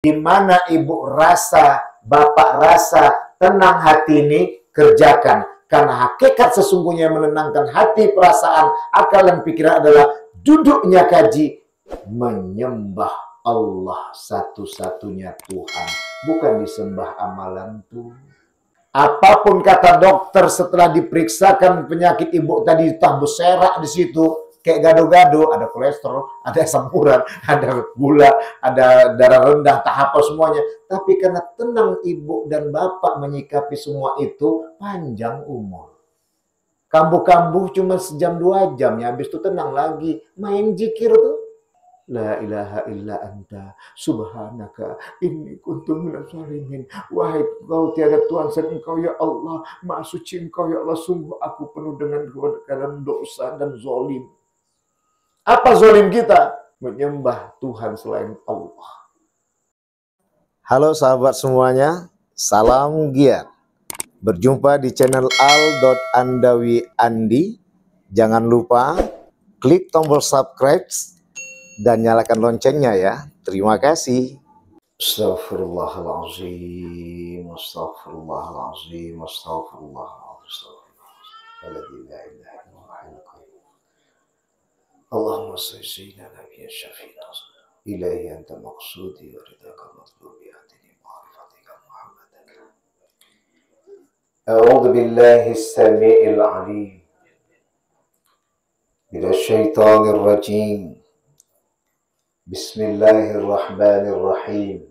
Di mana ibu rasa, bapak rasa tenang hati ini, kerjakan. Karena hakikat sesungguhnya menenangkan hati, perasaan, akal, dan pikiran adalah duduknya kaji, menyembah Allah satu-satunya Tuhan. Bukan disembah amalan tuh. Apapun kata dokter setelah diperiksakan penyakit ibu tadi, entah berserak di situ, kayak gado-gado, ada kolesterol, ada asam urat, ada gula, ada darah rendah, tahap semuanya. Tapi karena tenang ibu dan bapak menyikapi semua itu, panjang umur. Kambuh-kambuh cuma sejam 2 jam, ya habis itu tenang lagi. Main zikir tuh. La ilaha illa anta subhanaka inni kuntu minaz zalimin. Wahai engkau tiada Tuhan selain engkau ya Allah, maha suci engkau ya Allah, sungguh aku penuh dengan keadaan dosa dan zalim. Apa zalim kita? Menyembah Tuhan selain Allah. Halo sahabat semuanya, salam giat. Berjumpa di channel al.andawi.andi. Jangan lupa klik tombol subscribe dan nyalakan loncengnya ya. Terima kasih. Astaghfirullahaladzim, astaghfirullahaladzim, astaghfirullahaladzim. Allahumma salli sayyidina nabiyya syafi'ina ilahi anta maqsudi wa ridaka matlubi atini ma'rifatika muhammadan. A'udhu billahi as-sami'il alim minasy syaithanir rajim. Bismillahirrahmanirrahim.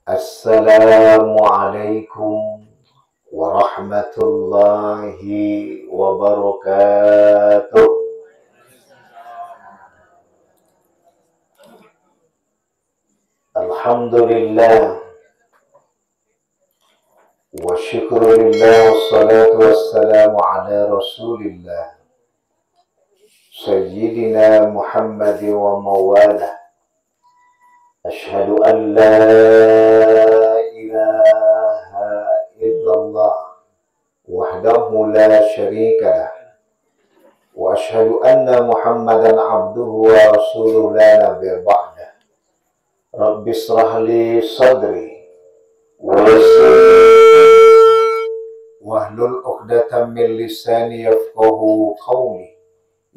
Assalamualaikum warahmatullahi wabarakatuh. Alhamdulillah wa syukrulillah wassalatu wassalamu ala rasulillah Sayyidina Muhammad wa mawalah. Ashhadu an la ilaha illallah wahdahu la syarika lah. Wa ashhadu anna Muhammadan abduhu wa rasuluhu la nabiyya ba'dah. Rabbi israh li sadri wa yassir wahlul 'uqdatam min lisani yafqahu qawli.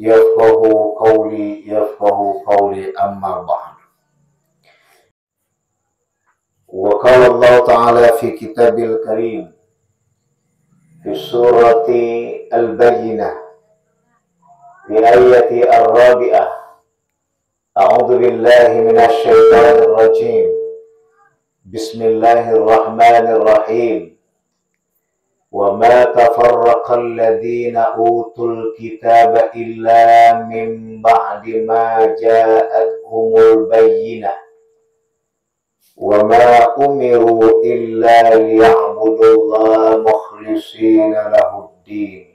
Yafqahu qawli amma ba'd. Wa qala Allah Ta'ala fi kitabil karim fi surati Al-Bayyinah fi ayati ar-rabi'ah. A'udzu billahi minasy syaithanir rajim. Bismillahirrahmanirrahim. وَمَا تَفَرَّقَ الَّذِينَ أُوتُوا الْكِتَابَ إِلَّا مِنْ بَعْدِ مَا جَاءَتْهُمُ الْبَيِّنَةُ وَمَا أُمِرُوا إِلَّا لِيَعْبُدُوا اللَّهَ مُخْلِصِينَ لَهُ الدِّينَ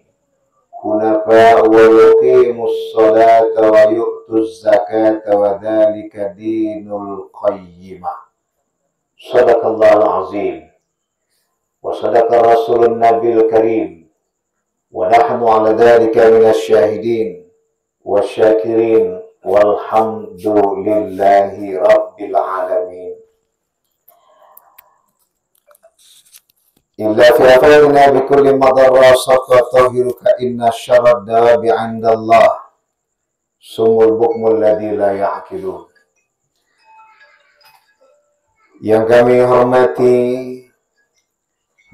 حُنَفَاءَ وَيُقِيمُوا الصَّلَاةَ وَيُؤْتُوا الزَّكَاةَ وَذَلِكَ دِينُ الْقَيِّمَةِ. صدق الله العظيم وصدق رسول النبي الكريم ونحن على ذلك من الشاهدين والشاكرين والحمد لله رب العالمين. إلا في أفعالنا بكل مضر صفى طاهرك إن الشر الدواب عند الله سم البكم الذي لا يعقلون. Yang kami hormati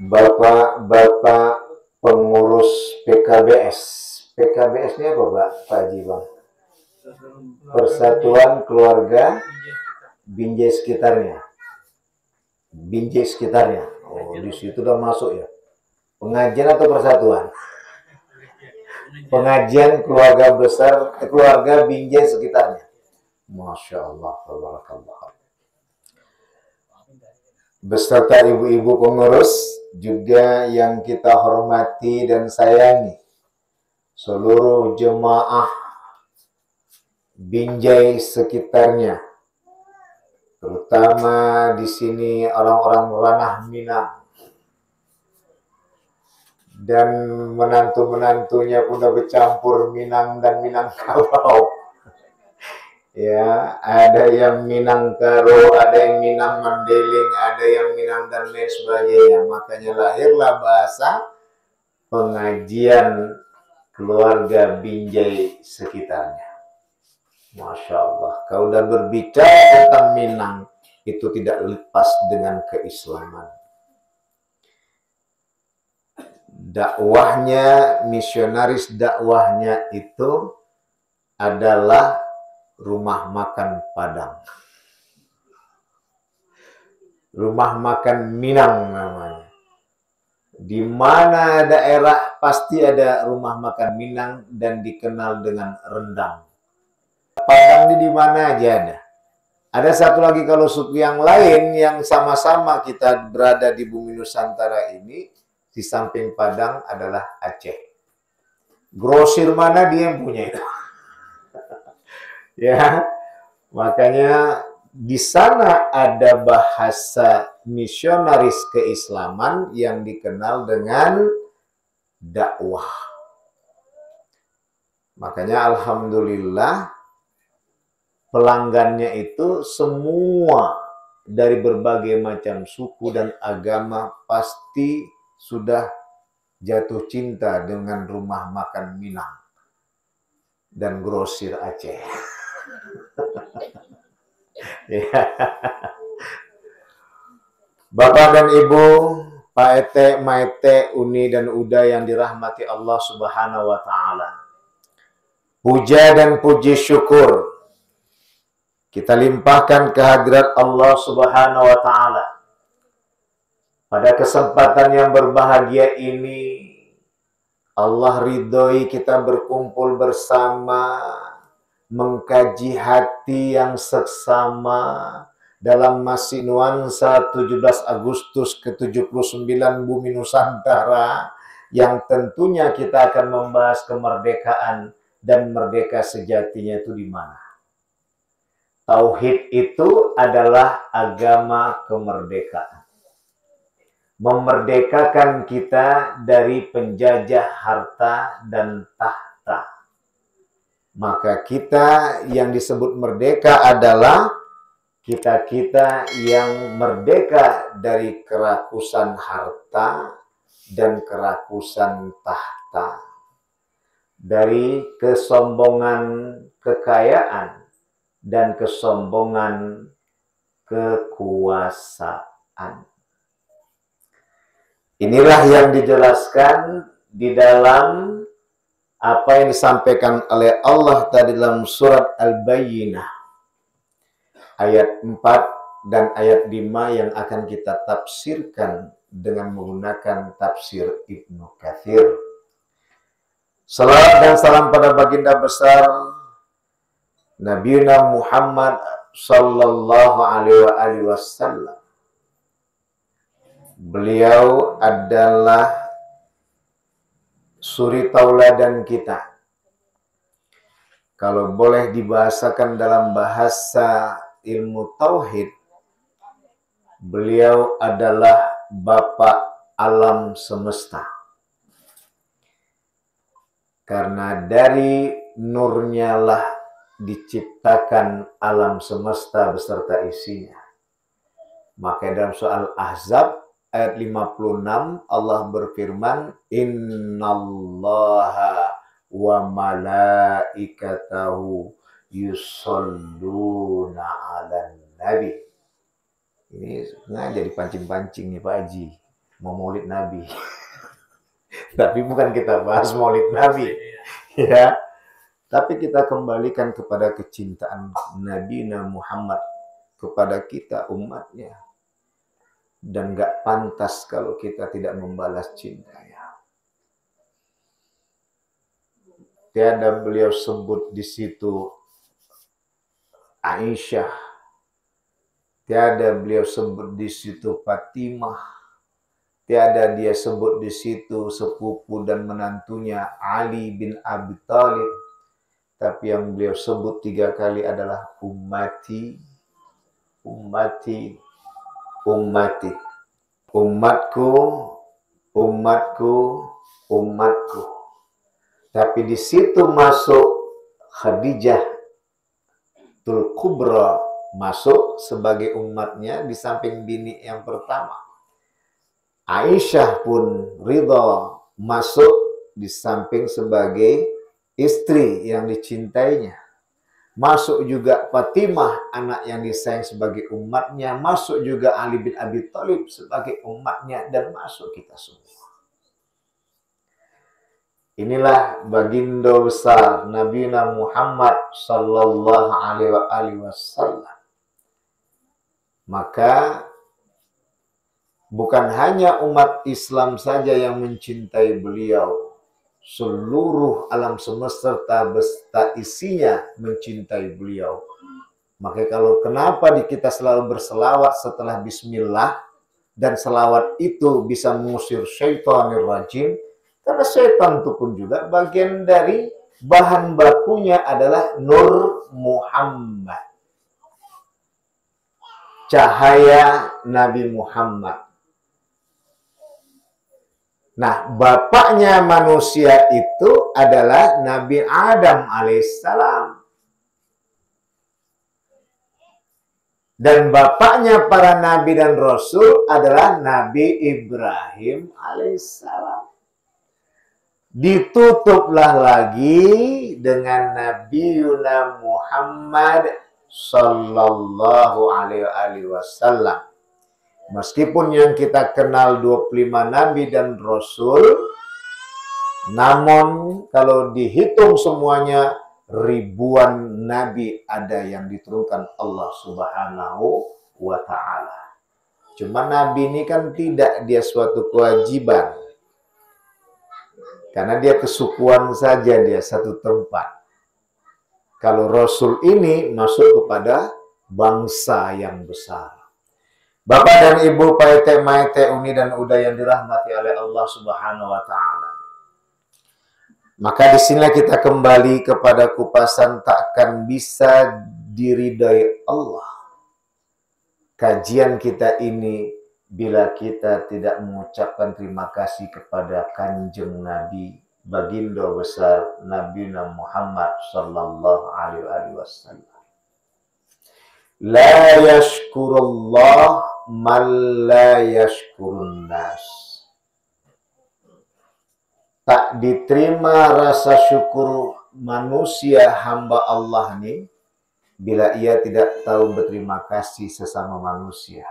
Bapak-bapak pengurus PKBS. PKBS ini apa Pak Haji Bang? Persatuan Keluarga Binjai sekitarnya. Binjai sekitarnya. Oh, di situ udah masuk ya. Pengajian atau persatuan? Pengajian keluarga besar, keluarga Binjai sekitarnya. Masya Allah, tabarakallah. Beserta ibu-ibu pengurus juga yang kita hormati dan sayangi, seluruh jemaah Binjai sekitarnya, terutama di sini orang-orang ranah Minang dan menantu-menantunya pun udah bercampur Minang dan Minangkabau. Ya, ada yang Minang Karo, ada yang Minang Mandeling, ada yang Minang dan lain sebagainya. Makanya lahirlah bahasa pengajian keluarga Binjai sekitarnya. Masya Allah, kalau udah berbicara tentang Minang, itu tidak lepas dengan keislaman. Dakwahnya, misionaris dakwahnya itu adalah rumah makan Padang. Rumah makan Minang namanya. Di mana daerah pasti ada rumah makan Minang dan dikenal dengan rendang. Padang di mana aja ada. Ada satu lagi kalau suku yang lain yang sama-sama kita berada di bumi Nusantara ini, di samping Padang adalah Aceh. Grosir mana dia yang punya itu. Ya, makanya di sana ada bahasa misionaris keislaman yang dikenal dengan dakwah. Makanya alhamdulillah pelanggannya itu semua dari berbagai macam suku dan agama pasti sudah jatuh cinta dengan rumah makan Minang dan grosir Aceh. Ya. Bapak dan Ibu, Pak Ete, Maete, Uni dan Uda yang dirahmati Allah Subhanahu wa taala. Puja dan puji syukur kita limpahkan kehadirat Allah Subhanahu wa taala. Pada kesempatan yang berbahagia ini Allah ridhoi kita berkumpul bersama, mengkaji hati yang seksama dalam masih nuansa 17 Agustus ke-79 Bumi Nusantara, yang tentunya kita akan membahas kemerdekaan dan merdeka sejatinya itu di mana. Tauhid itu adalah agama kemerdekaan. Memerdekakan kita dari penjajah harta dan tahta. Maka kita yang disebut merdeka adalah kita-kita yang merdeka dari kerakusan harta dan kerakusan tahta. Dari kesombongan kekayaan dan kesombongan kekuasaan. Inilah yang dijelaskan di dalam apa yang disampaikan oleh Allah tadi dalam surat Al-Bayyinah ayat 4 dan ayat 5 yang akan kita tafsirkan dengan menggunakan tafsir Ibnu Katsir. Salawat dan salam pada baginda besar Nabi Muhammad sallallahu alaihi wasallam. Beliau adalah suri tauladan kita. Kalau boleh dibahasakan dalam bahasa ilmu tauhid, beliau adalah Bapak alam semesta. Karena dari nurnya lah diciptakan alam semesta beserta isinya. Maka dalam soal Ahzab ayat 56 Allah berfirman, innallaha wa malaikatahu yusholluna 'alan nabi. Ini sengaja dipancing-pancing nih Pak Haji, mau maulid Nabi. Tapi bukan kita bahas maulid Nabi, ya. Tapi kita kembalikan kepada kecintaan Nabi Muhammad kepada kita umatnya. Dan gak pantas kalau kita tidak membalas cintanya. Tiada beliau sebut di situ Aisyah, tiada beliau sebut di situ Fatimah, tiada dia sebut di situ sepupu dan menantunya Ali bin Abi Thalib, tapi yang beliau sebut 3 kali adalah ummati, ummati, ummati, umatku, umatku, umatku. Tapi di situ masuk Khadijah Khadijatul Kubra masuk sebagai umatnya di samping bini yang pertama. Aisyah pun ridha masuk di samping sebagai istri yang dicintainya. Masuk juga Fatimah, anak yang disayang sebagai umatnya. Masuk juga Ali bin Abi Thalib sebagai umatnya. Dan masuk kita semua. Inilah baginda besar Nabi Muhammad sallallahu alaihi wasallam. Maka bukan hanya umat Islam saja yang mencintai beliau. Seluruh alam semesta beserta isinya mencintai beliau. Maka kenapa kita selalu berselawat setelah bismillah, dan selawat itu bisa mengusir syaitanir rajim, karena syaitan itu pun juga bagian dari bahan bakunya adalah Nur Muhammad, cahaya Nabi Muhammad. Nah, bapaknya manusia itu adalah Nabi Adam alaihissalam. Dan bapaknya para nabi dan rasul adalah Nabi Ibrahim alaihissalam. Ditutuplah lagi dengan Nabi Muhammad sallallahu alaihi wasallam. Meskipun yang kita kenal 25 nabi dan rasul, namun kalau dihitung semuanya ribuan nabi ada yang diturunkan Allah Subhanahu wa ta'ala. Cuma nabi ini kan tidak dia suatu kewajiban. Karena dia kesukuan saja, dia satu tempat. Kalau rasul ini masuk kepada bangsa yang besar. Bapak dan Ibu, Paite, Maite, Uni dan Uda yang dirahmati oleh Allah Subhanahu wa ta'ala. Maka disinilah kita kembali kepada kupasan takkan bisa diridai Allah. Kajian kita ini bila kita tidak mengucapkan terima kasih kepada Kanjeng Nabi, baginda besar Nabi Muhammad sallallahu alaihi wasallam. La yashkurullah man la yashkurun nas. Tak diterima rasa syukur manusia hamba Allah ini bila ia tidak tahu berterima kasih sesama manusia.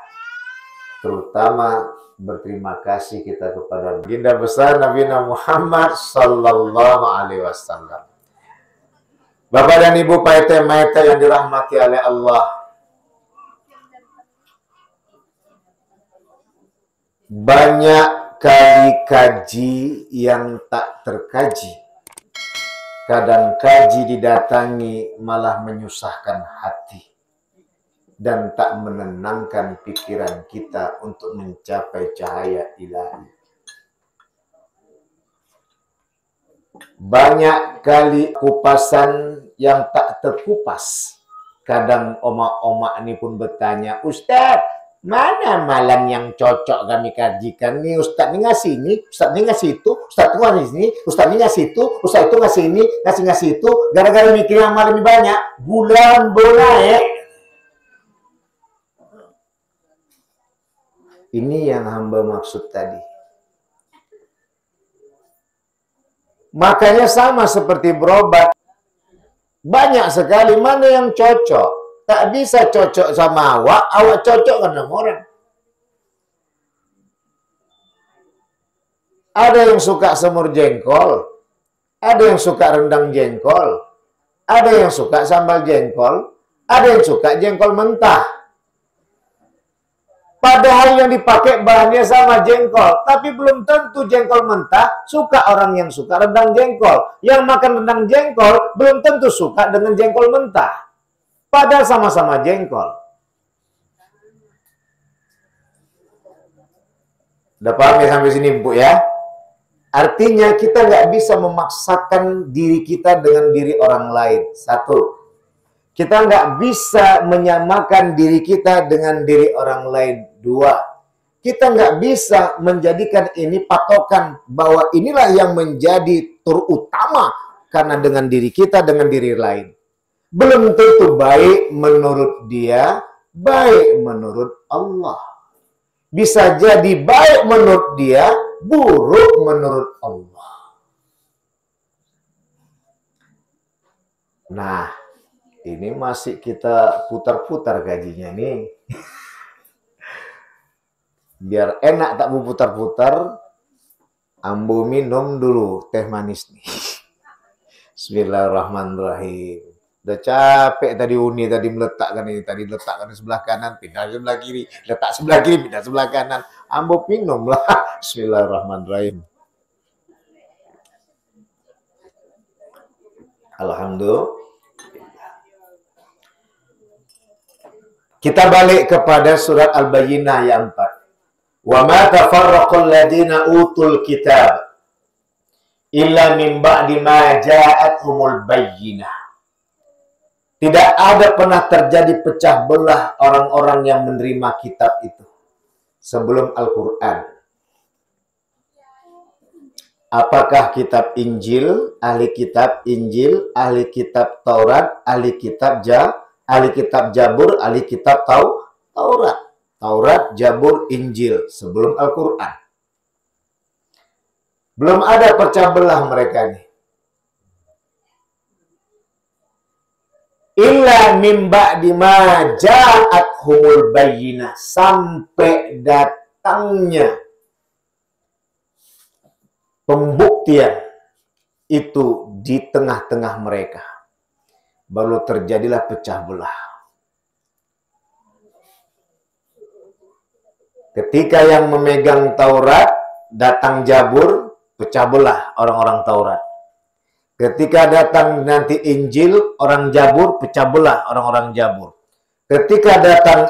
Terutama berterima kasih kita kepada baginda besar Nabi Muhammad sallallahu alaihi wasallam. Bapak dan Ibu, Paite, Maite yang dirahmati oleh Allah. Banyak kali kaji yang tak terkaji. Kadang kaji didatangi malah menyusahkan hati dan tak menenangkan pikiran kita untuk mencapai cahaya ilahi. Banyak kali kupasan yang tak terkupas. Kadang omak-omak ini pun bertanya, Ustadz, mana malam yang cocok kami kajikan nih? Ustadz ini ngasih ini, Ustadz ini ngasih itu, Ustadz itu ngasih ini, Ustadz ini ngasih itu, Ustadz itu ngasih ini, ngasih itu. Gara-gara mikir yang malam banyak, bulan naik. Ini yang hamba maksud tadi. Makanya sama seperti berobat. Banyak sekali mana yang cocok. Tak bisa cocok sama awak, awak cocok sama orang. Ada yang suka semur jengkol, ada yang suka rendang jengkol, ada yang suka sambal jengkol, ada yang suka jengkol mentah. Padahal yang dipakai bahannya sama jengkol, tapi belum tentu jengkol mentah suka orang yang suka rendang jengkol. Yang makan rendang jengkol belum tentu suka dengan jengkol mentah. Padahal sama-sama jengkol. Udah paham ya sampai sini, Bu ya? Artinya kita nggak bisa memaksakan diri kita dengan diri orang lain. Satu. Kita nggak bisa menyamakan diri kita dengan diri orang lain. Dua. Kita nggak bisa menjadikan ini patokan bahwa inilah yang menjadi terutama karena dengan diri kita dengan diri lain. belum tentu baik menurut dia, baik menurut Allah. Bisa jadi baik menurut dia, buruk menurut Allah. Nah, ini masih kita putar-putar gajinya nih. Biar enak tak mau putar-putar, ambo minum dulu teh manis nih. Bismillahirrahmanirrahim. Udah capek tadi Uni tadi meletakkan ini, tadi letakkan di sebelah kanan, pindah sebelah kiri, letak sebelah kiri, pindah sebelah kanan. Ambo minum lah. Bismillahirrahmanirrahim. Alhamdulillah. Kita balik kepada surat Al-Bayyinah ayat 4. Wa ma tafarraqal ladina utul kitab illa min ba'di ma ja'atuhumul bayyinah. Tidak ada pernah terjadi pecah belah orang-orang yang menerima kitab itu sebelum Al-Quran. Apakah kitab Injil, ahli kitab Injil, ahli kitab Taurat, ahli kitab Jabur, ahli kitab Taurat. Taurat, Jabur, Injil sebelum Al-Quran. Belum ada pecah belah mereka nih. Illa min ba'di ma ja'athumul bayyinah, sampai datangnya pembuktian itu di tengah-tengah mereka, baru terjadilah pecah belah. Ketika yang memegang Taurat datang Jabur, pecah belah orang-orang Taurat. Ketika datang nanti Injil, orang Jabur, pecah belah orang-orang Jabur. Ketika datang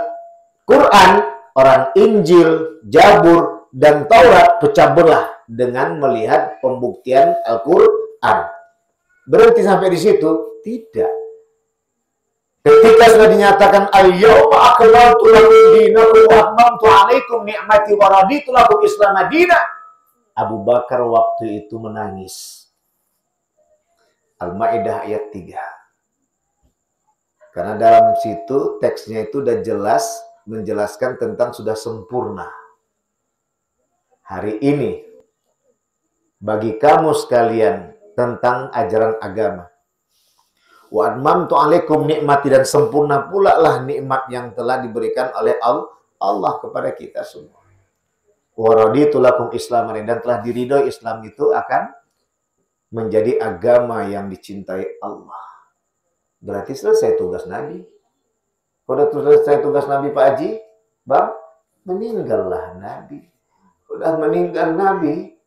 Quran, orang Injil, Jabur, dan Taurat pecah belah dengan melihat pembuktian Al-Quran. Berhenti sampai di situ? Tidak. Ketika sudah dinyatakan al-yawma akmaltu lakum dinakum wa atmamtu 'alaikum ni'mati wa raditu lakum Islam madina, Abu Bakar waktu itu menangis. Al-Maidah ayat 3. Karena dalam situ teksnya itu sudah jelas menjelaskan tentang sudah sempurna. Hari ini bagi kamu sekalian tentang ajaran agama. Wa atmamtu 'alaikum nikmati, dan sempurna pula lah nikmat yang telah diberikan oleh Allah kepada kita semua. Wa raditu lakum Islam, dan telah diridhoi Islam itu akan menjadi agama yang dicintai Allah. Berarti selesai tugas Nabi. Kalau selesai tugas Nabi Pak Haji, Bang, meninggallah Nabi. Udah meninggal Nabi,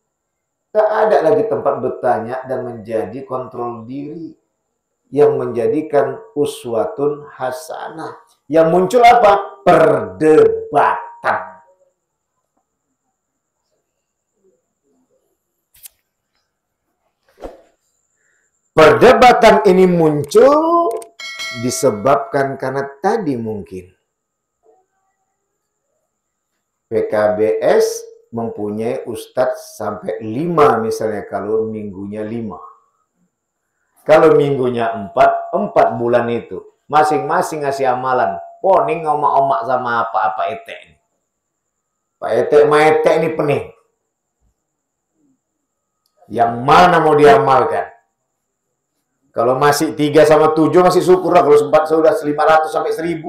tak ada lagi tempat bertanya dan menjadi kontrol diri. Yang menjadikan uswatun hasanah. Yang muncul apa? Perdebatan. Perdebatan ini muncul disebabkan karena tadi mungkin PKBS mempunyai ustadz sampai 5 misalnya, kalau minggunya 5. Kalau minggunya 4 bulan itu masing-masing ngasih amalan. Poning omak-omak sama apa-apa etek ini. Pak etek ma etek ini pening. Yang mana mau diamalkan? Kalau masih 3 sama 7 masih syukur lah. Kalau sempat sudah 500 sampai 1000.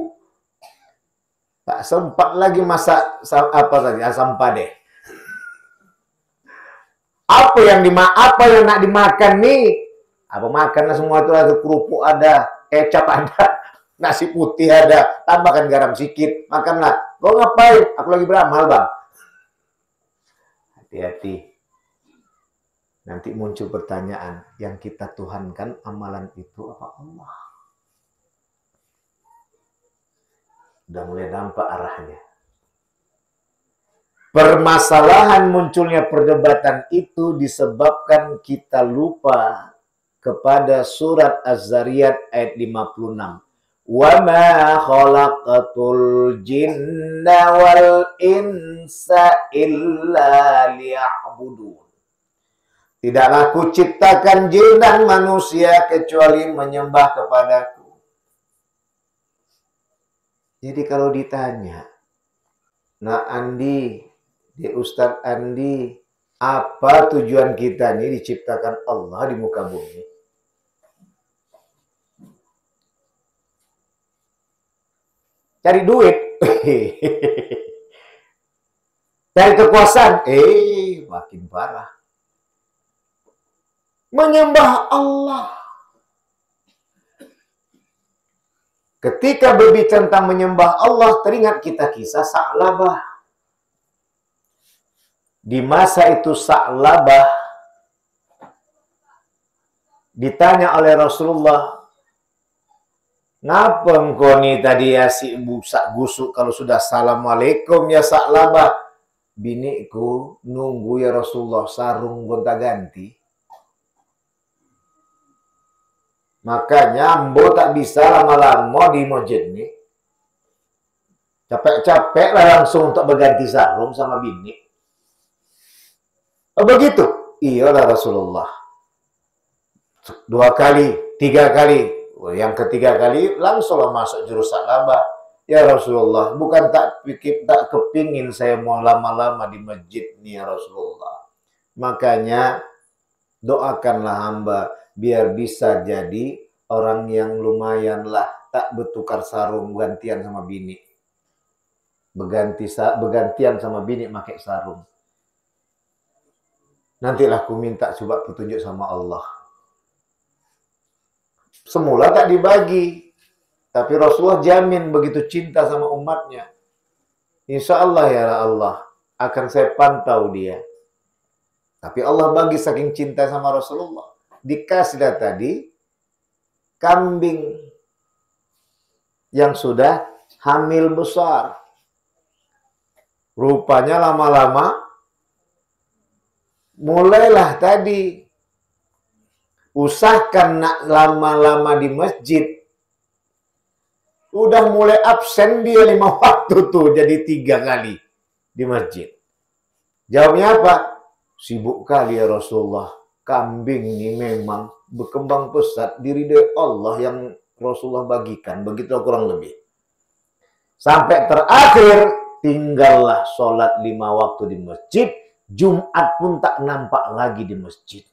Tak sempat lagi masak apa tadi? Asam padeh. Apa yang nak dimakan nih? Apa makanlah semua itu, ada kerupuk ada, kecap ada, nasi putih ada, tambahkan garam sedikit, makanlah. Kau ngapain? Aku lagi beramal, Bang. Hati-hati. Nanti muncul pertanyaan, yang kita tuhankan amalan itu apa Allah? Udah mulai nampak arahnya. Permasalahan munculnya perdebatan itu disebabkan kita lupa kepada surat Az-Zariyat ayat 56. Wa ma khalaqatul jinna wal insa illa liya'budun. Tidaklah kuciptakan jin dan manusia kecuali menyembah kepadaku. Jadi kalau ditanya, nah Andi, di Ustadz Andi, apa tujuan kita nih diciptakan Allah di muka bumi? Cari duit. Cari kekuasaan. Makin parah. Menyembah Allah. Ketika berbicara tentang menyembah Allah, teringat kita kisah Sa'labah. Di masa itu Sa'labah ditanya oleh Rasulullah, ngapa engkau nih tadi ya si busak gusuk kalau sudah assalamualaikum ya Sa'labah? Biniku nunggu ya Rasulullah sarung gonta ganti. Makanya ambo tak bisa lama-lama di masjid nih. Capek-capek lah langsung untuk berganti sarung sama bini. Oh begitu? Iyalah Rasulullah. 2 kali, 3 kali. Yang ketiga kali langsunglah masuk jurus Sa'labah. Ya Rasulullah, bukan tak kepingin saya mau lama-lama di masjid nih ya Rasulullah. Makanya doakanlah hamba biar bisa jadi orang yang lumayan lah, tak bertukar sarung gantian sama bini. Bergantian sama bini pakai sarung. Nantilah aku minta coba petunjuk sama Allah. Semula tak dibagi, tapi Rasulullah jamin begitu cinta sama umatnya. Insya Allah ya Allah, akan saya pantau dia. Tapi Allah bagi saking cinta sama Rasulullah. Dikasihlah tadi kambing yang sudah hamil besar. Rupanya lama-lama mulailah tadi usahakan nak lama-lama di masjid. Udah mulai absen dia 5 waktu tuh jadi 3 kali di masjid. Jawabnya apa? Sibuk kali ya Rasulullah. Kambing ini memang berkembang pesat diridhoi Allah yang Rasulullah bagikan. Begitu kurang lebih. Sampai terakhir tinggallah sholat 5 waktu di masjid. Jumat pun tak nampak lagi di masjid.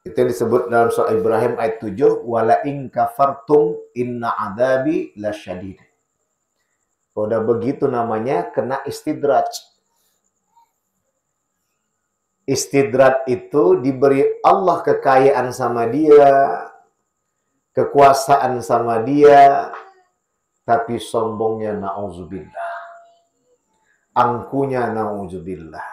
Itu disebut dalam surah Ibrahim ayat 7. Wala in kafartum inna adabi lasyadid. Udah begitu namanya kena istidraj. Istidrat itu diberi Allah kekayaan sama dia, kekuasaan sama dia, tapi sombongnya na'udzubillah. Angkunya na'udzubillah.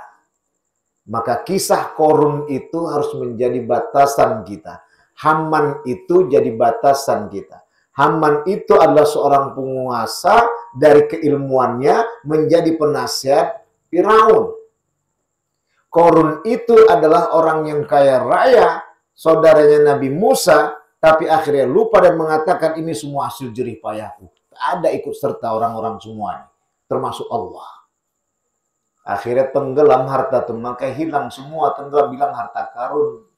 Maka kisah Korun itu harus menjadi batasan kita. Haman itu jadi batasan kita. Haman itu adalah seorang penguasa dari keilmuannya menjadi penasihat Firaun. Korun itu adalah orang yang kaya raya, saudaranya Nabi Musa, tapi akhirnya lupa dan mengatakan ini semua hasil jerih payahku. Ada ikut serta orang-orang semuanya, termasuk Allah. Akhirnya tenggelam harta itu, maka hilang semua, tenggelam bilang harta karun.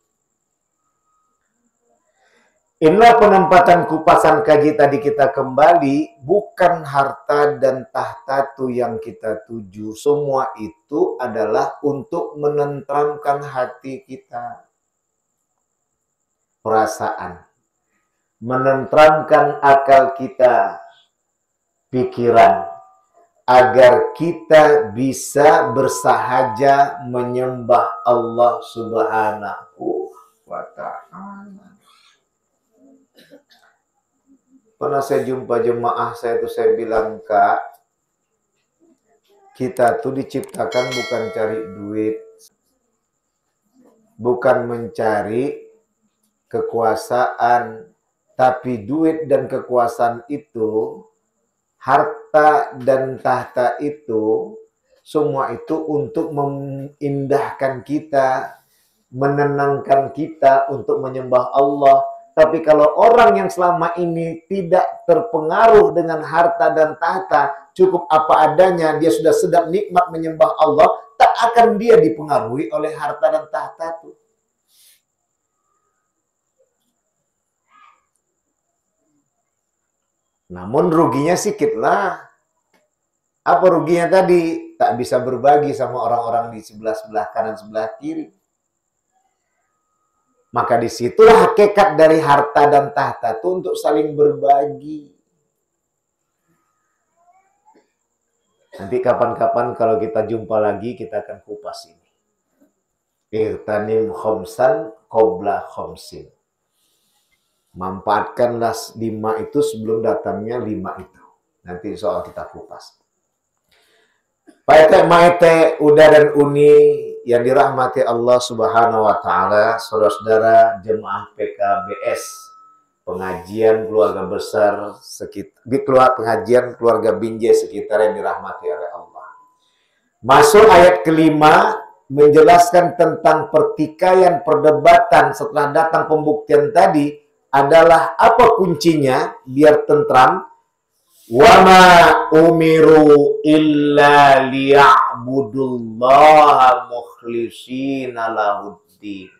Inilah penempatan kupasan kaji tadi kita kembali, bukan harta dan tahta itu yang kita tuju. Semua itu adalah untuk menenteramkan hati kita. Perasaan. Menenteramkan akal kita, pikiran. Agar kita bisa bersahaja menyembah Allah Subhanahu wa Ta'ala. Pernah saya jumpa jemaah saya bilang, Kak, kita tuh diciptakan bukan cari duit, bukan mencari kekuasaan, tapi duit dan kekuasaan itu, harta dan tahta itu, semua itu untuk mengindahkan kita, menenangkan kita untuk menyembah Allah. Tapi kalau orang yang selama ini tidak terpengaruh dengan harta dan tahta, cukup apa adanya, dia sudah sedap nikmat menyembah Allah, tak akan dia dipengaruhi oleh harta dan tahta itu. Namun ruginya sedikit lah. Apa ruginya tadi? Tak bisa berbagi sama orang-orang di sebelah kanan, sebelah kiri. Maka disitulah hakikat dari harta dan tahta itu untuk saling berbagi. Nanti kapan-kapan kalau kita jumpa lagi, kita akan kupas ini. Irtanim khomsan qobla khomsin. Manfaatkanlah 5 itu sebelum datangnya 5 itu. Nanti soal kita kupas. Pak Maete, Uda dan Uni yang dirahmati Allah Subhanahu wa taala, saudara-saudara jemaah PKBS, pengajian keluarga besar pengajian keluarga Binjai sekitar yang dirahmati oleh Allah. Masuk ayat kelima menjelaskan tentang pertikaian perdebatan setelah datang pembuktian tadi adalah apa kuncinya biar tentram. Wama umiru illa liya'budullaha mukhlishina lahuddin.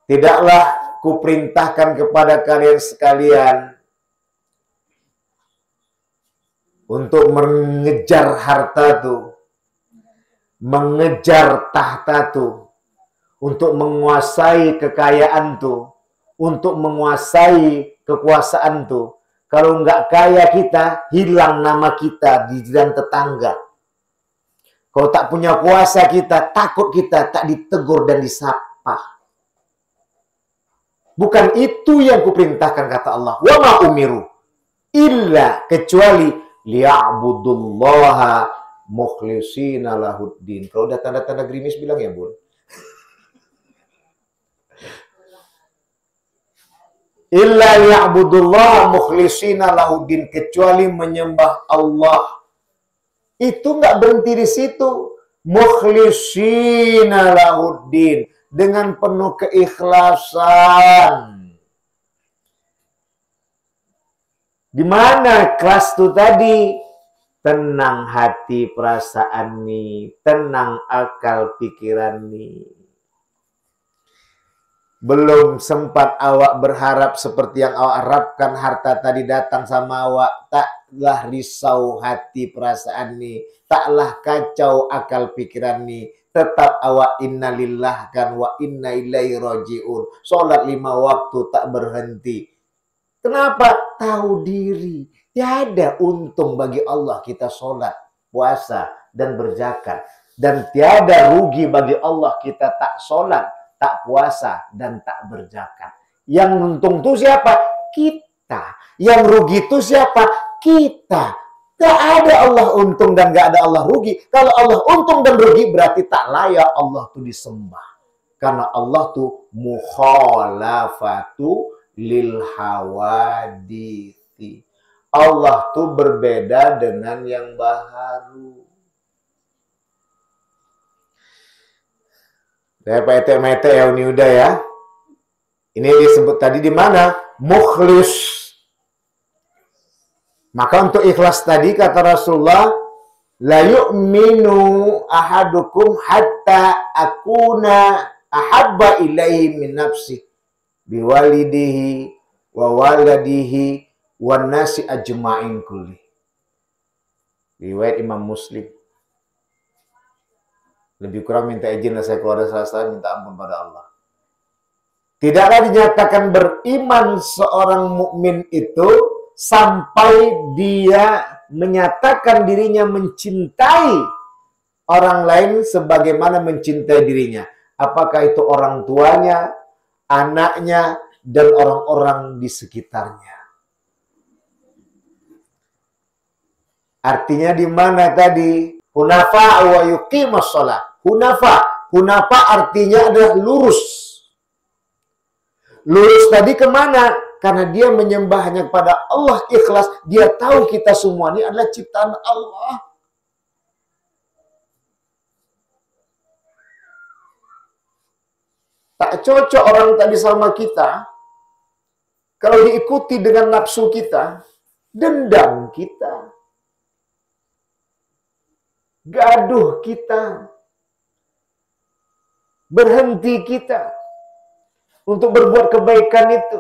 Tidaklah kuperintahkan kepada kalian sekalian untuk mengejar harta tu, mengejar tahta tu, untuk menguasai kekayaan tu, untuk menguasai kekuasaan tu. Kalau nggak kaya kita, hilang nama kita di jalan tetangga. Kalau tak punya kuasa kita, takut kita tak ditegur dan disapa. Bukan itu yang kuperintahkan kata Allah. Wa ma umiru illa kecuali liya'budullaha mukhlishina lahuddin. Kalau udah tanda-tanda gerimis bilang ya, Bun. Illa liya'budullaha mukhlishina lahuddin, kecuali menyembah Allah. Itu nggak berhenti di situ. Mukhlishina lahuddin, dengan penuh keikhlasan. Di mana kelas itu tadi? Tenang hati perasaan nih, tenang akal pikiran nih. Belum sempat awak berharap seperti yang awak harapkan harta tadi datang sama awak. Taklah risau hati perasaan nih. Taklah kacau akal pikiran nih. Tetap awak innalillah kan wa inna ilaihi raji'un. Sholat 5 waktu tak berhenti. Kenapa? Tahu diri. Tiada untung bagi Allah kita sholat, puasa, dan berzakat. Dan tiada rugi bagi Allah kita tak sholat, tak puasa, dan tak berzakat. Yang untung itu siapa? Kita. Yang rugi itu siapa? Kita. Gak ada Allah untung dan gak ada Allah rugi. Kalau Allah untung dan rugi berarti tak layak Allah itu disembah. Karena Allah itu mukhalafatu lil hawadithi. Allah itu berbeda dengan yang baharu. Saya Pak ya ini udah ya. Ini disebut tadi di mana? Mukhlis. Maka untuk ikhlas tadi kata Rasulullah, la yu'minu ahadukum hatta akuna ahabba ilaihi min nafsi biwalidihi wa waladihi wan nasi ajma'in kulli. Riwayat Imam Muslim. Lebih kurang minta izin lah saya keluar dari salah, minta ampun pada Allah. Tidaklah dinyatakan beriman seorang mukmin itu sampai dia menyatakan dirinya mencintai orang lain sebagaimana mencintai dirinya. Apakah itu orang tuanya, anaknya, dan orang-orang di sekitarnya. Artinya di mana tadi? Hunafa wa yuqimus shalah. Hunafa artinya adalah lurus. Lurus tadi kemana? Karena dia menyembah hanya kepada Allah ikhlas. Dia tahu kita semua ini adalah ciptaan Allah. Tak cocok orang tadi sama kita. Kalau diikuti dengan nafsu kita, dendam kita, gaduh kita, berhenti kita untuk berbuat kebaikan itu.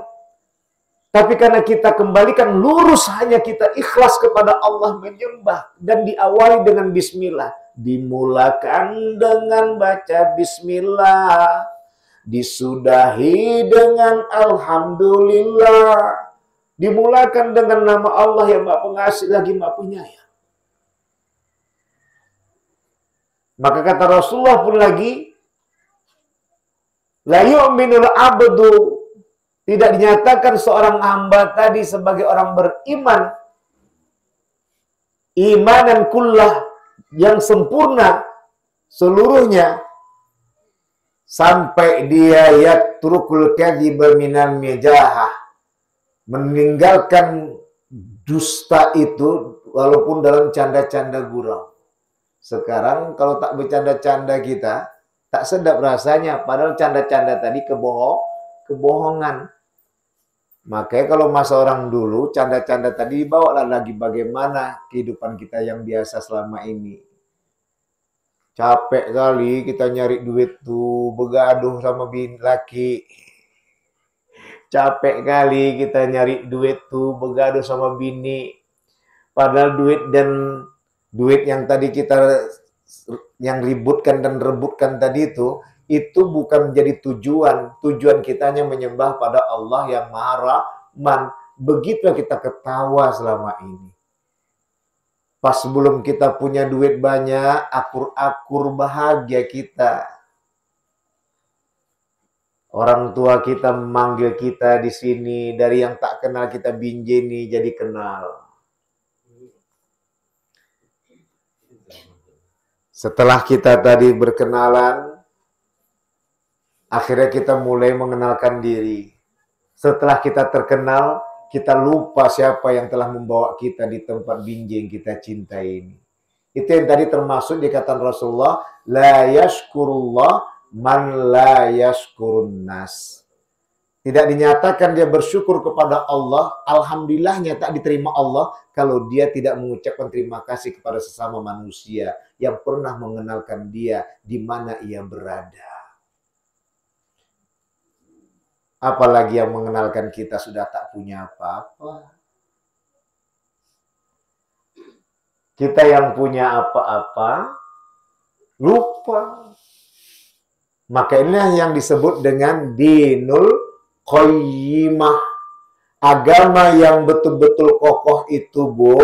Tapi karena kita kembalikan lurus, hanya kita ikhlas kepada Allah menyembah. Dan diawali dengan bismillah. Dimulakan dengan baca bismillah. Disudahi dengan alhamdulillah. Dimulakan dengan nama Allah yang Maha Pengasih lagi Maha Penyayang. Maka kata Rasulullah pun lagi, la yu'minul abdu, tidak dinyatakan seorang hamba tadi sebagai orang beriman, imanan kullah, yang sempurna seluruhnya, sampai dia yatrukul kadhiba minal mijahah, meninggalkan dusta itu walaupun dalam canda-canda gurau. Sekarang kalau tak bercanda-canda kita, tak sedap rasanya. Padahal canda-canda tadi kebohongan. Makanya kalau masa orang dulu, canda-canda tadi dibawalah lagi bagaimana kehidupan kita yang biasa selama ini. Capek kali kita nyari duit tuh, begaduh sama bini laki. Capek kali kita nyari duit tuh, begaduh sama bini. Padahal duit yang tadi kita yang ributkan dan rebutkan tadi itu bukan menjadi tujuan. Tujuan kita hanya menyembah pada Allah yang Maha Rahman. Begitu kita ketawa selama ini. Pas sebelum kita punya duit banyak, akur-akur bahagia kita. Orang tua kita memanggil kita di sini, dari yang tak kenal kita binjeni jadi kenal. Setelah kita tadi berkenalan, akhirnya kita mulai mengenalkan diri. Setelah kita terkenal, kita lupa siapa yang telah membawa kita di tempat binjai yang kita cintai ini. Itu yang tadi termasuk dikatakan Rasulullah, la yashkurullah man la yashkurun nas. Tidak dinyatakan dia bersyukur kepada Allah, alhamdulillahnya tak diterima Allah, kalau dia tidak mengucapkan terima kasih kepada sesama manusia yang pernah mengenalkan dia di mana ia berada. Apalagi yang mengenalkan kita sudah tak punya apa-apa. Kita yang punya apa-apa, lupa. Maka inilah yang disebut dengan dinul qayyimah. Agama yang betul-betul kokoh itu, Bu,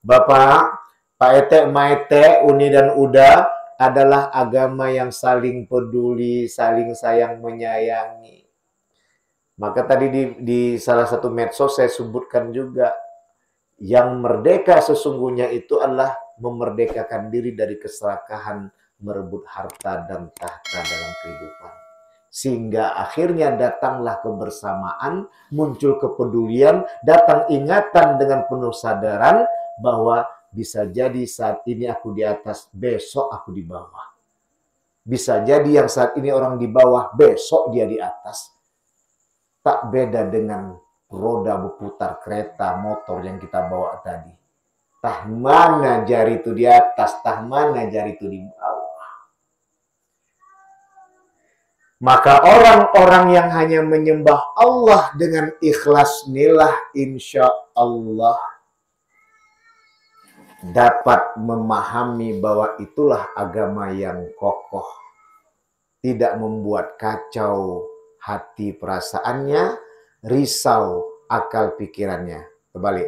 Bapak, Pak Ete, Ma Ete, Uni dan Uda, adalah agama yang saling peduli, saling sayang menyayangi. Maka tadi di salah satu medsos saya sebutkan juga, yang merdeka sesungguhnya itu adalah memerdekakan diri dari keserakahan, merebut harta dan tahta dalam kehidupan. Sehingga akhirnya datanglah kebersamaan, muncul kepedulian, datang ingatan dengan penuh sadaran bahwa bisa jadi saat ini aku di atas, besok aku di bawah. Bisa jadi yang saat ini orang di bawah, besok dia di atas. Tak beda dengan roda berputar kereta, motor yang kita bawa tadi. Tah mana jari itu di atas, tah mana jari itu di bawah. Maka orang-orang yang hanya menyembah Allah dengan ikhlas inilah insya Allah dapat memahami bahwa itulah agama yang kokoh. Tidak membuat kacau hati perasaannya, risau akal pikirannya. Kembali,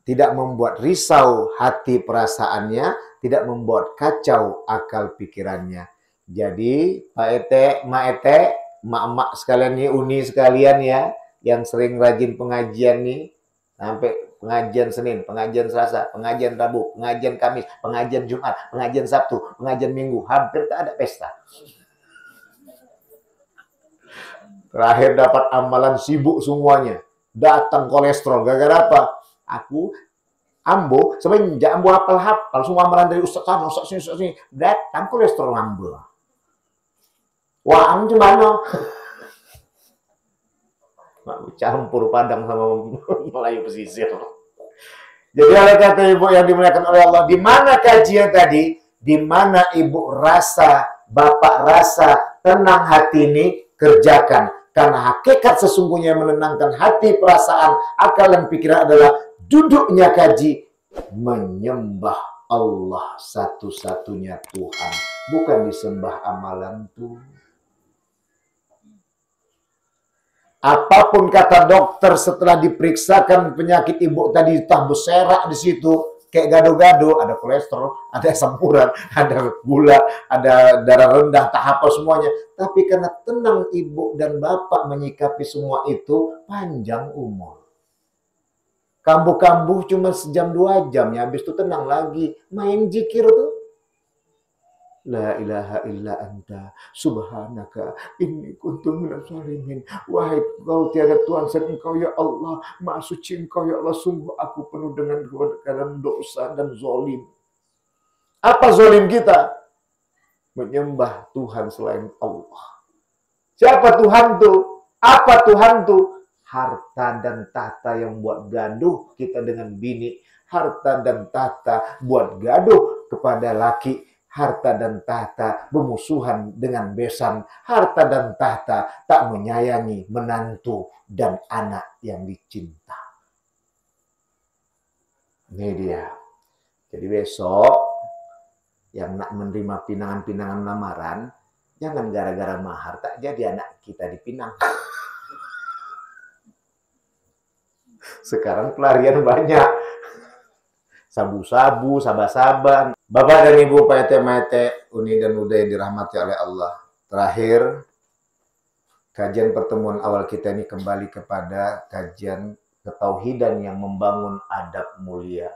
tidak membuat risau hati perasaannya, tidak membuat kacau akal pikirannya. Jadi, Pak Ete, Ma Ete, mak-mak sekalian nih, Uni sekalian ya, yang sering rajin pengajian nih, sampai pengajian Senin, pengajian Selasa, pengajian Rabu, pengajian Kamis, pengajian Jumat, pengajian Sabtu, pengajian Minggu, hampir tak ada pesta. Terakhir dapat amalan sibuk semuanya. Datang kolesterol. Gara-gara apa? Aku ambo, semenjak ambo hafal semua amalan dari Ustaz sana, Ustaz sini. Datang kolesterol ambo. Wah, ang gimana? Campur Padang sama Melayu pesisir. Jadi oleh kata Ibu yang dimuliakan oleh Allah, di mana kajian tadi? Di mana Ibu rasa, Bapak rasa tenang hati ini, kerjakan. Karena hakikat sesungguhnya yang menenangkan hati, perasaan, akal, dan pikiran adalah duduknya kaji menyembah Allah satu-satunya Tuhan. Bukan disembah amalan tuh. Apapun kata dokter setelah diperiksakan penyakit ibu tadi, tak berserak di situ, kayak gado-gado, ada kolesterol, ada asam urat, ada gula, ada darah rendah, tak apa semuanya. Tapi karena tenang ibu dan bapak menyikapi semua itu, panjang umur. Kambuh-kambuh cuma sejam 2 jam, ya habis itu tenang lagi, main zikir tuh. La ilaha illa anta subhanaka inni kuntu minaz zalimin. Wahai engkau tiada Tuhan selain engkau ya Allah, maha suci engkau ya Allah, sungguh aku penuh dengan keadaan dosa dan zalim. Apa zalim kita? Menyembah Tuhan selain Allah. Siapa Tuhan tuh? Apa Tuhan tuh? Harta dan tahta yang buat gaduh kita dengan bini, harta dan tahta buat gaduh kepada laki, harta dan tahta bermusuhan dengan besan, harta dan tahta tak menyayangi menantu dan anak yang dicinta. Ini dia. Jadi besok yang nak menerima pinangan-pinangan lamaran, jangan gara-gara mahar tak jadi anak kita dipinang. Sekarang pelarian banyak. Sabu-sabu, sabah-saban. Bapak dan Ibu Pak RT Uni dan Uda yang dirahmati oleh Allah. Terakhir, kajian pertemuan awal kita ini kembali kepada kajian ketauhidan yang membangun adab mulia.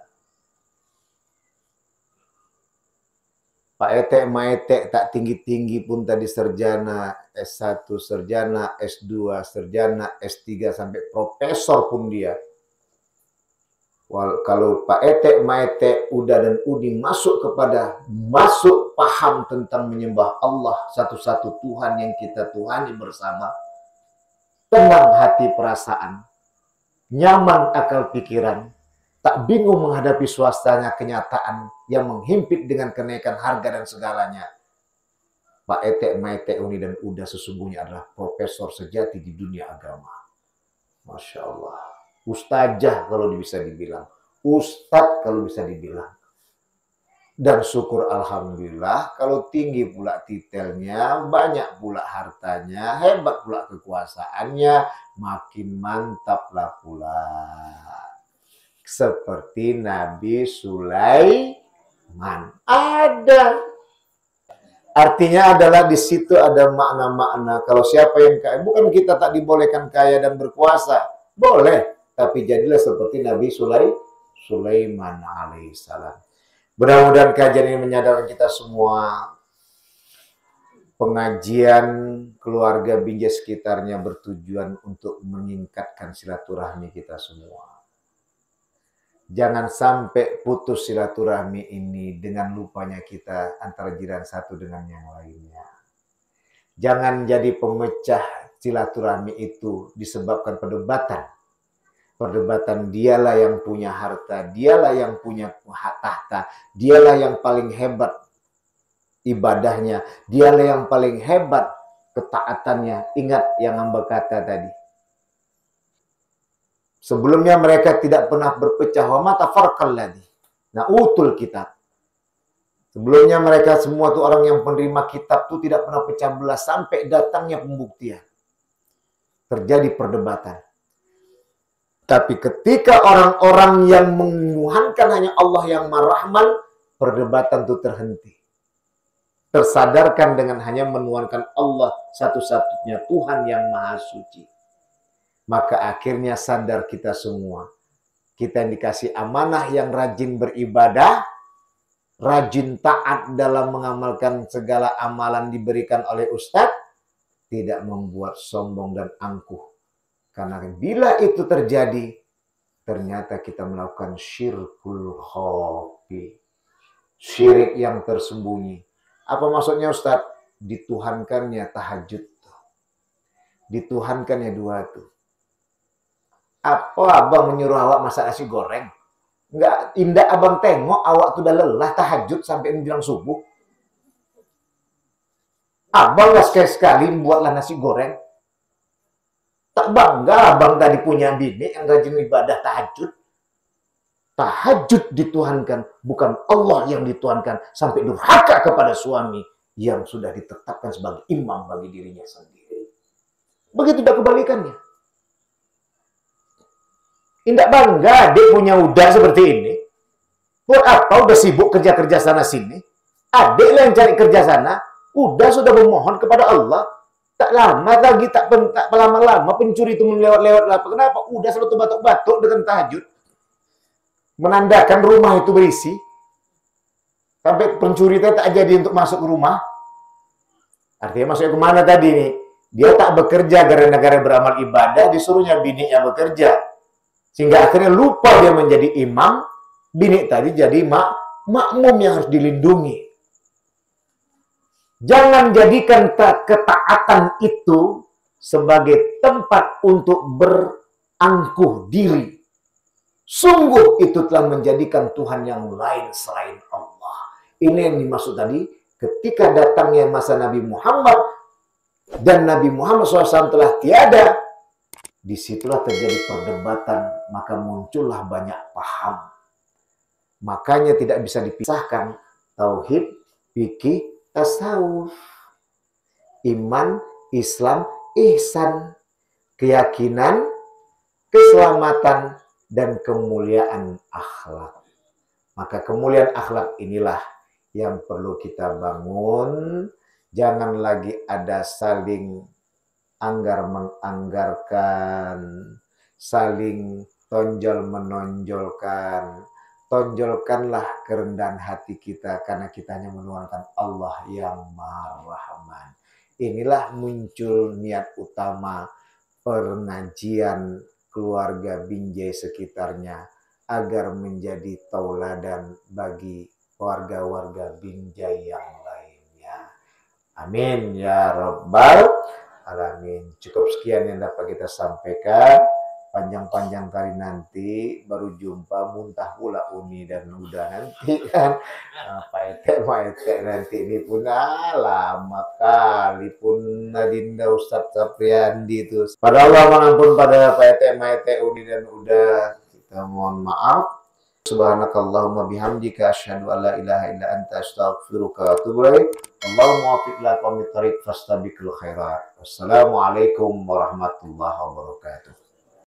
Pak RT tak tinggi-tinggi pun tadi sarjana, S1 sarjana, S2 sarjana, S3 sampai profesor pun dia. Kalau Pak RT Uda dan Udi masuk paham tentang menyembah Allah satu-satu Tuhan yang kita tuhani bersama, tenang hati perasaan, nyaman akal pikiran, tak bingung menghadapi suasana kenyataan yang menghimpit dengan kenaikan harga dan segalanya. Pak RT Uni dan Uda sesungguhnya adalah profesor sejati di dunia agama. Masya Allah. Ustazah kalau bisa dibilang. Ustadz kalau bisa dibilang. Dan syukur Alhamdulillah kalau tinggi pula titelnya, banyak pula hartanya, hebat pula kekuasaannya, makin mantaplah pula. Seperti Nabi Sulaiman. Ada. Artinya adalah di situ ada makna-makna. Kalau siapa yang kaya, bukan kita tak dibolehkan kaya dan berkuasa. Boleh. Tapi jadilah seperti Nabi Sulaiman alaihissalam. Mudah-mudahan kajian ini menyadarkan kita semua. Pengajian keluarga Binjai sekitarnya bertujuan untuk meningkatkan silaturahmi kita semua. Jangan sampai putus silaturahmi ini dengan lupanya kita antara jiran satu dengan yang lainnya. Jangan jadi pemecah silaturahmi itu disebabkan perdebatan. Perdebatan dialah yang punya harta, dialah yang punya tahta, dialah yang paling hebat ibadahnya, dialah yang paling hebat ketaatannya. Ingat yang hamba kata tadi. Sebelumnya mereka tidak pernah berpecah wa mata farqal ladzi. Nah, utul kitab. Sebelumnya mereka semua tuh orang yang penerima kitab tuh tidak pernah pecah belah sampai datangnya pembuktian. Terjadi perdebatan. Tapi ketika orang-orang yang menuhankan hanya Allah yang Maha-Rahman, perdebatan itu terhenti. Tersadarkan dengan hanya menuhankan Allah satu-satunya Tuhan yang Maha Suci. Maka akhirnya sadar kita semua. Kita yang dikasih amanah yang rajin beribadah, rajin taat dalam mengamalkan segala amalan diberikan oleh Ustadz, tidak membuat sombong dan angkuh. Karena bila itu terjadi, ternyata kita melakukan syirkul khafi. Syirik yang tersembunyi. Apa maksudnya Ustadz? Dituhankannya tahajud. Dituhankannya dua tuh. Apa abang menyuruh awak masak nasi goreng? Enggak, indah abang tengok awak tuh udah lelah tahajud sampai menjelang subuh. Abang gak sekali-sekali buatlah nasi goreng. Tak bangga abang tadi punya bini yang rajin ibadah tahajud. Tahajud dituhankan, bukan Allah yang dituhankan sampai durhaka kepada suami yang sudah ditetapkan sebagai imam bagi dirinya sendiri. Begitu juga kebalikannya. Tidak bangga adik punya udah seperti ini. Buat apa udah sibuk kerja-kerja sana sini? Adik lah yang cari kerja sana. Udah sudah memohon kepada Allah. Tak lama lagi, tak lama-lama pencuri itu melewat-lewat lah. Kenapa? Udah selalu batuk-batuk dengan tahajud. Menandakan rumah itu berisi. Sampai pencuri itu tak jadi untuk masuk ke rumah. Artinya masuknya kemana tadi nih? Dia tak bekerja gara-gara beramal ibadah, disuruhnya bininya bekerja. Sehingga akhirnya lupa dia menjadi imam, bini tadi jadi makmum yang harus dilindungi. Jangan jadikan ketaatan itu sebagai tempat untuk berangkuh diri. Sungguh itu telah menjadikan Tuhan yang lain selain Allah. Ini yang dimaksud tadi, ketika datangnya masa Nabi Muhammad dan Nabi Muhammad SAW telah tiada, disitulah terjadi perdebatan, maka muncullah banyak paham. Makanya tidak bisa dipisahkan tauhid, fikih, tasawuf, iman, Islam, ihsan, keyakinan, keselamatan, dan kemuliaan akhlak. Maka kemuliaan akhlak inilah yang perlu kita bangun. Jangan lagi ada saling anggar-menganggarkan, saling tonjol-menonjolkan. Tonjolkanlah kerendahan hati kita karena kita hanya menuhankan Allah yang Maha Rahman. Inilah muncul niat utama pengajian keluarga Binjai sekitarnya agar menjadi tauladan bagi warga-warga Binjai yang lainnya. Amin ya Rabbal Alamin. Cukup sekian yang dapat kita sampaikan. Panjang-panjang kali nanti baru jumpa, muntah pula Uni dan Uda nanti kan. Pak Ete nanti ini pun lama kali pun Nadinda Ustadz Sapriandi itu. Pada Allah mengampun pada Pak Ete, Uni dan Uda. Kita mohon maaf. Subhanakallahumma bihamdika asyhadu an la ilaha illa anta astaghfiruka wa atubu ilaik. Allahumma wafiq lana qawmit thariq fastabiqul khairat. Wassalamualaikum warahmatullahi wabarakatuh.